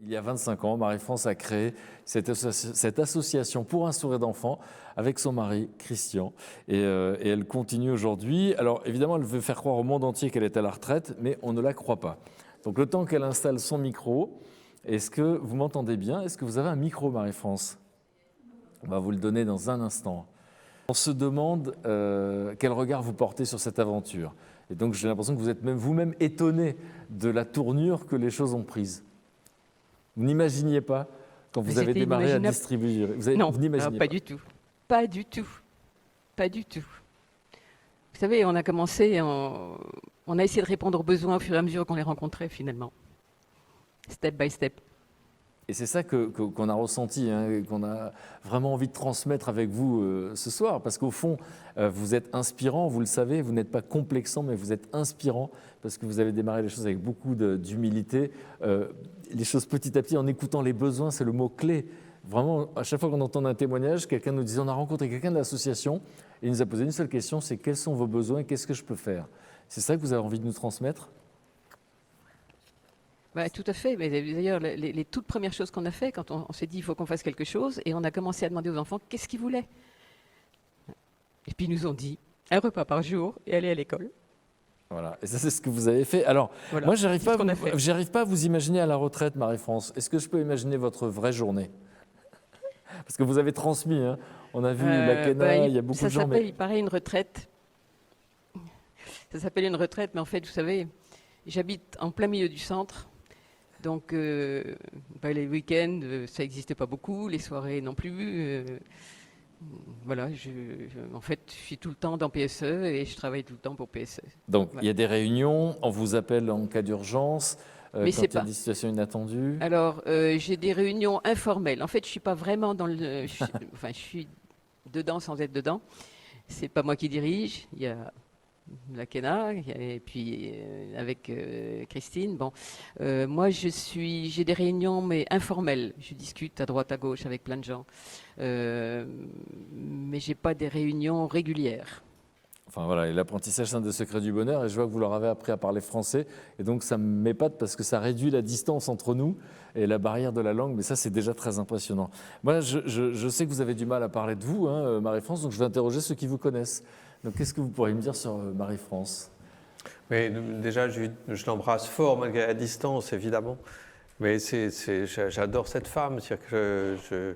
Il y a 25 ans, Marie-France a créé cette association pour un sourire d'enfant avec son mari Christian. Et elle continue aujourd'hui. Alors évidemment, elle veut faire croire au monde entier qu'elle est à la retraite, mais on ne la croit pas. Donc le temps qu'elle installe son micro, est-ce que vous m'entendez bien? Est-ce que vous avez un micro, Marie-France? On va vous le donner dans un instant. On se demande quel regard vous portez sur cette aventure. Et donc j'ai l'impression que vous êtes même vous-même étonné de la tournure que les choses ont prise. Vous n'imaginiez pas quand vous avez démarré à distribuer? Non, vous n'imaginez pas du tout. Pas du tout. Pas du tout. Vous savez, on a commencé, on a essayé de répondre aux besoins au fur et à mesure qu'on les rencontrait finalement. Step by step. Et c'est ça qu'on a ressenti, hein, qu'on a vraiment envie de transmettre avec vous ce soir, parce qu'au fond, vous êtes inspirant, vous le savez, vous n'êtes pas complexant, mais vous êtes inspirant, parce que vous avez démarré les choses avec beaucoup d'humilité, les choses petit à petit, en écoutant les besoins, c'est le mot-clé. Vraiment, à chaque fois qu'on entend un témoignage, quelqu'un nous dit, on a rencontré quelqu'un de l'association, et il nous a posé une seule question, c'est quels sont vos besoins, qu'est-ce que je peux faire? C'est ça que vous avez envie de nous transmettre? Bah, tout à fait. Mais d'ailleurs, les toutes premières choses qu'on a fait, quand on s'est dit il faut qu'on fasse quelque chose, et on a commencé à demander aux enfants qu'est-ce qu'ils voulaient. Et puis ils nous ont dit un repas par jour et aller à l'école. Voilà, et ça c'est ce que vous avez fait. Alors, voilà, moi j'arrive pas à vous imaginer à la retraite, Marie-France. Est-ce que je peux imaginer votre vraie journée? Parce que vous avez transmis, hein. On a vu la Kena, il y a beaucoup de gens. Ça s'appelle, il paraît, une retraite. Ça s'appelle une retraite, mais en fait, vous savez, j'habite en plein milieu du centre. Donc, les week-ends, ça n'existait pas beaucoup, les soirées non plus. Voilà, en fait, je suis tout le temps dans PSE et je travaille tout le temps pour PSE. Donc, il y a des réunions, on vous appelle en cas d'urgence, mais quand il y a des situations inattendues. Alors, j'ai des réunions informelles. En fait, je ne suis pas vraiment dans le... je suis dedans sans être dedans. Ce n'est pas moi qui dirige. Il y a la Kena, et puis avec Christine. Bon, moi, j'ai des réunions, mais informelles. Je discute à droite, à gauche avec plein de gens. Mais je n'ai pas des réunions régulières. Enfin voilà, et l'apprentissage, c'est un des secrets du bonheur, et je vois que vous leur avez appris à parler français, et donc ça m'épate parce que ça réduit la distance entre nous et la barrière de la langue, mais ça c'est déjà très impressionnant. Moi, je sais que vous avez du mal à parler de vous, hein, Marie-France, donc je vais interroger ceux qui vous connaissent. Donc qu'est-ce que vous pourriez me dire sur Marie-France? Mais déjà, je l'embrasse fort malgré la distance, évidemment. Mais j'adore cette femme, c'est-à-dire que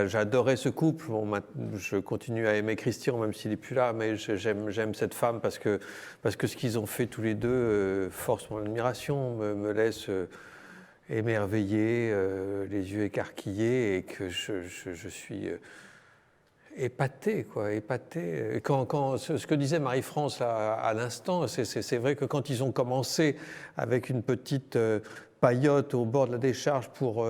j'adorais ce couple. Bon, je continue à aimer Christian, même s'il n'est plus là, mais j'aime cette femme parce que ce qu'ils ont fait tous les deux force mon admiration, me laisse émerveillé, les yeux écarquillés, et que je suis épaté, quoi, épaté. Et ce que disait Marie-France à l'instant, c'est vrai que quand ils ont commencé avec une petite paillote au bord de la décharge pour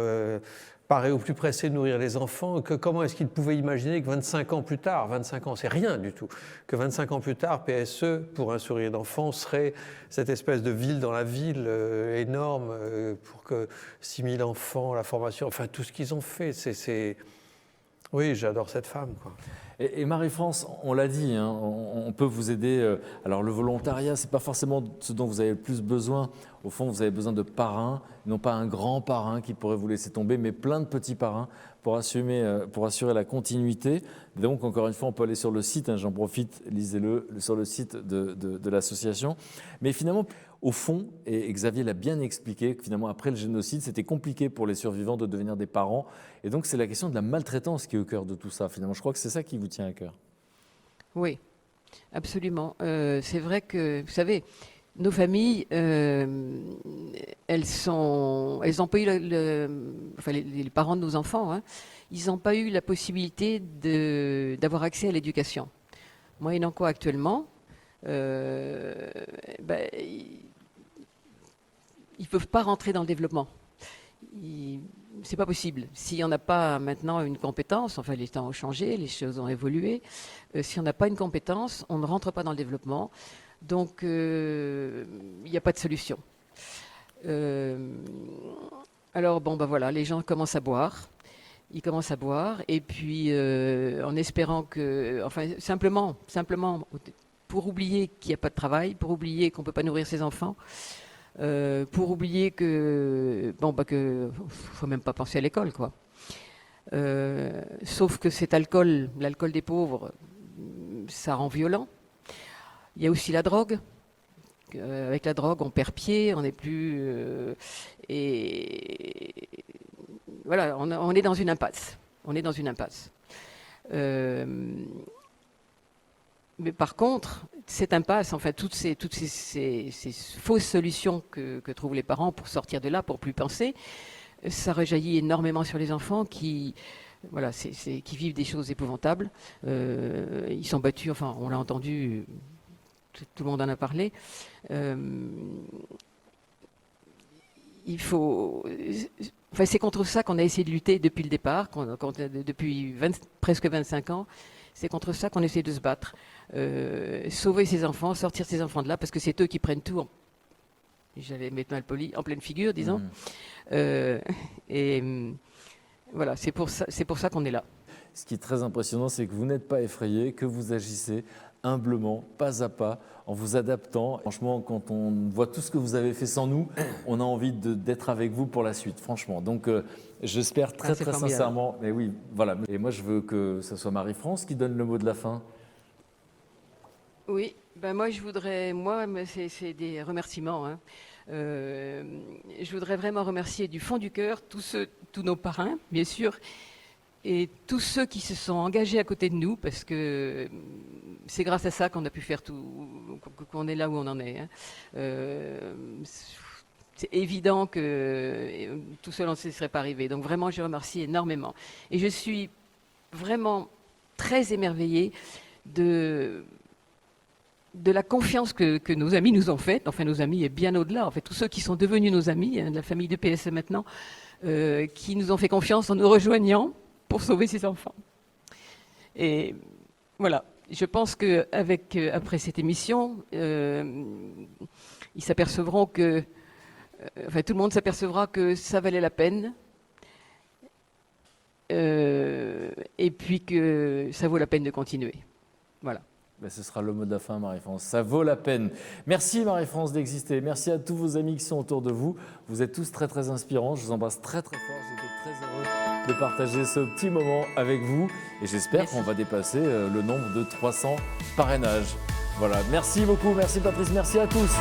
parer au plus pressé de nourrir les enfants, comment est-ce qu'ils pouvaient imaginer que 25 ans plus tard, 25 ans, c'est rien du tout, que 25 ans plus tard, PSE, pour un sourire d'enfant, serait cette espèce de ville dans la ville énorme pour que 6000 enfants, la formation, enfin tout ce qu'ils ont fait, oui, j'adore cette femme, quoi. Et Marie-France, on l'a dit, hein, on peut vous aider. Alors le volontariat, c'est pas forcément ce dont vous avez le plus besoin. Au fond, vous avez besoin de parrains, non pas un grand parrain qui pourrait vous laisser tomber, mais plein de petits parrains pour assurer la continuité. Donc encore une fois, on peut aller sur le site, hein, j'en profite, lisez-le, sur le site de l'association. Mais finalement, au fond, et Xavier l'a bien expliqué, que finalement après le génocide, c'était compliqué pour les survivants de devenir des parents. Et donc c'est la question de la maltraitance qui est au cœur de tout ça. Finalement, je crois que c'est ça qui vous tient à cœur. Oui, absolument. C'est vrai que, vous savez, nos familles, elles n'ont pas eu les parents de nos enfants, hein, ils n'ont pas eu la possibilité d'avoir accès à l'éducation. Moyennant quoi actuellement, ils ne peuvent pas rentrer dans le développement. C'est pas possible. Si on n'a pas maintenant une compétence, enfin les temps ont changé, les choses ont évolué, si on n'a pas une compétence, on ne rentre pas dans le développement. Donc il n'y a pas de solution. Alors bon, voilà, les gens commencent à boire. Ils commencent à boire et puis en espérant que, enfin simplement pour oublier qu'il n'y a pas de travail, pour oublier qu'on ne peut pas nourrir ses enfants, pour oublier que faut même pas penser à l'école, quoi. Sauf que cet alcool, l'alcool des pauvres, ça rend violent. Il y a aussi la drogue. Avec la drogue, on perd pied, on n'est plus. Et voilà, on est dans une impasse. On est dans une impasse. Mais par contre, cette impasse, enfin, toutes ces fausses solutions que trouvent les parents pour sortir de là, pour plus penser, ça rejaillit énormément sur les enfants qui. Voilà, qui vivent des choses épouvantables. Ils sont battus, enfin, on l'a entendu, tout le monde en a parlé. C'est contre ça qu'on a essayé de lutter depuis le départ, depuis presque 25 ans. C'est contre ça qu'on essaie de se battre. Sauver ces enfants, sortir ces enfants de là, parce que c'est eux qui prennent tout, j'allais mettre mal poli, en pleine figure, disons. Voilà, c'est pour ça qu'on est là. Ce qui est très impressionnant, c'est que vous n'êtes pas effrayé, que vous agissez humblement, pas à pas, en vous adaptant. Franchement, quand on voit tout ce que vous avez fait sans nous, on a envie d'être avec vous pour la suite, franchement. Donc, j'espère très sincèrement. Mais oui, voilà. Et moi, je veux que ce soit Marie-France qui donne le mot de la fin. Oui, moi, c'est des remerciements. Hein. Je voudrais vraiment remercier du fond du cœur tous nos parrains, bien sûr, et tous ceux qui se sont engagés à côté de nous, parce que c'est grâce à ça qu'on a pu faire tout, qu'on est là où on en est. Hein. C'est évident que tout seul on ne se serait pas arrivé. Donc vraiment, je remercie énormément. Et je suis vraiment très émerveillée de la confiance que nos amis nous ont faite, enfin nos amis et bien au-delà, en fait tous ceux qui sont devenus nos amis, de la famille de PSE maintenant, qui nous ont fait confiance en nous rejoignant pour sauver ces enfants. Et voilà, je pense qu'après cette émission, ils s'apercevront que, tout le monde s'apercevra que ça valait la peine, et puis que ça vaut la peine de continuer. Voilà. Ce sera le mot de la fin, Marie-France. Ça vaut la peine. Merci, Marie-France, d'exister. Merci à tous vos amis qui sont autour de vous. Vous êtes tous très, très inspirants. Je vous embrasse très, très fort. J'étais très heureux de partager ce petit moment avec vous. Et j'espère qu'on va dépasser le nombre de 300 parrainages. Voilà. Merci beaucoup. Merci, Patrice. Merci à tous.